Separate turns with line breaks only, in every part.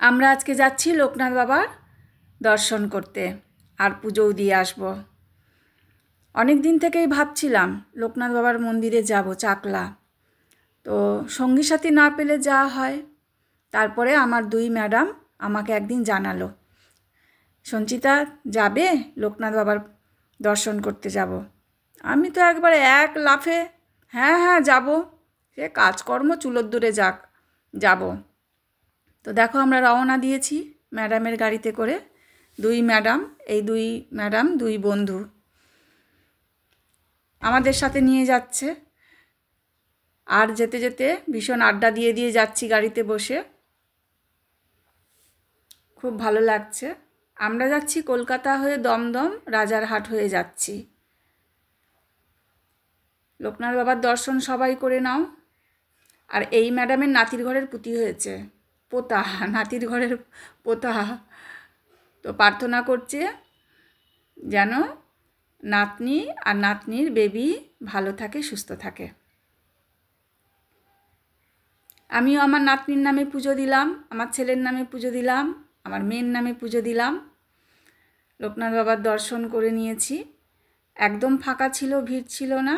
আমরা আজকে যাচ্ছি লোকনাথ বাবার দর্শন করতে আর পুজোও দিয়ে আসব। অনেক দিন থেকেই ভাবছিলাম লোকনাথ বাবার মন্দিরে যাব চাকলা, তো সঙ্গী সাথী না পেলে যাওয়া হয়। তারপরে আমার দুই ম্যাডাম আমাকে একদিন জানালো, সঞ্চিতা যাবে লোকনাথ বাবার দর্শন করতে যাব। আমি তো একবারে এক লাফে হ্যাঁ হ্যাঁ যাব, সে কাজকর্ম চুলোর দূরে যাক, যাব। তো দেখো আমরা রওনা দিয়েছি ম্যাডামের গাড়িতে করে। দুই ম্যাডাম দুই বন্ধু আমাদের সাথে নিয়ে যাচ্ছে। আর যেতে যেতে ভীষণ আড্ডা দিয়ে দিয়ে যাচ্ছি গাড়িতে বসে, খুব ভালো লাগছে। আমরা যাচ্ছি কলকাতা হয়ে দমদম রাজারহাট হয়ে যাচ্ছি। লোকনাথ বাবার দর্শন সবাই করে নাও। আর এই ম্যাডামের নাতির ঘরের পুতি হয়েছে, পোতা, নাতির ঘরের পোতা। তো প্রার্থনা করছে যেন নাতনি আর নাতনির বেবি ভালো থাকে, সুস্থ থাকে। আমিও আমার নাতনির নামে পুজো দিলাম, আমার ছেলের নামে পুজো দিলাম, আমার মেয়ের নামে পুজো দিলাম। লোকনাথ বাবার দর্শন করে নিয়েছি, একদম ফাঁকা ছিল, ভিড় ছিল না,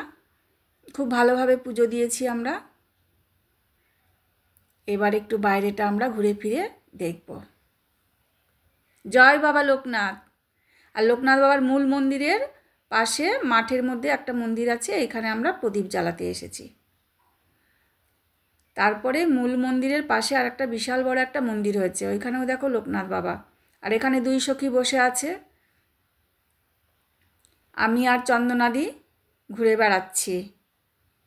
খুব ভালোভাবে পুজো দিয়েছি আমরা। এবার একটু বাইরেটা আমরা ঘুরে ফিরে দেখব। জয় বাবা লোকনাথ। আর লোকনাথ বাবার মূল মন্দিরের পাশে মাঠের মধ্যে একটা মন্দির আছে, এখানে আমরা প্রদীপ জ্বালাতে এসেছি। তারপরে মূল মন্দিরের পাশে আর একটা বিশাল বড় একটা মন্দির হয়েছে, ওইখানেও দেখো লোকনাথ বাবা। আর এখানে দুই সখী বসে আছে, আমি আর চন্দনাদি ঘুরে বেড়াচ্ছি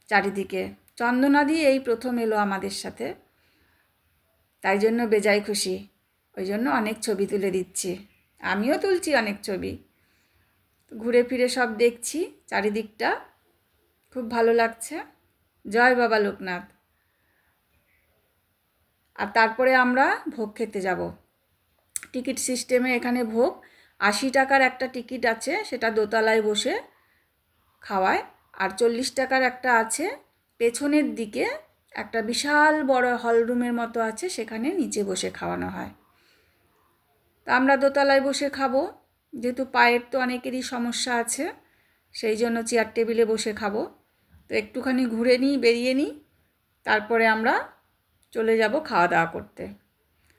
চারিদিকে। চন্দনাদি এই প্রথম এলো আমাদের সাথে, তাই জন্য বেজায় খুশি, ওই জন্য অনেক ছবি তুলে দিচ্ছি, আমিও তুলছি অনেক ছবি। ঘুরে ফিরে সব দেখছি চারিদিকটা, খুব ভালো লাগছে। জয় বাবা লোকনাথ। আর তারপরে আমরা ভোগ খেতে যাব। টিকিট সিস্টেমে এখানে ভোগ 80 টাকার একটা টিকিট আছে, সেটা দোতলায় বসে খাওয়ায়। আর 40 টাকার একটা আছে, পেছনের দিকে একটা বিশাল বড় হল রুমের মতো আছে, সেখানে নিচে বসে খাওয়ানো হয়। তা আমরা দোতলায় বসে খাবো, যেহেতু পায়ের তো অনেকেরই সমস্যা আছে, সেই জন্য চেয়ার টেবিলে বসে খাবো। তো একটুখানি ঘুরে নিই, বেরিয়ে নিই, তারপরে আমরা চলে যাব খাওয়া দাওয়া করতে।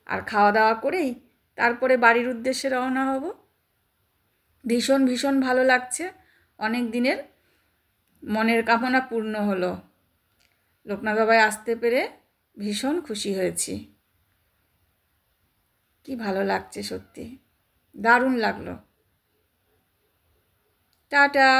আর খাওয়া দাওয়া করেই তারপরে বাড়ির উদ্দেশ্যে রওনা হব। ভীষণ ভীষণ ভালো লাগছে, অনেক দিনের মনের কামনা পূর্ণ হলো। লোকনাথ বাবায় আসতে পেরে ভীষণ খুশি হয়েছি, কি ভালো লাগছে, সত্যি দারুণ লাগলো। টাটা।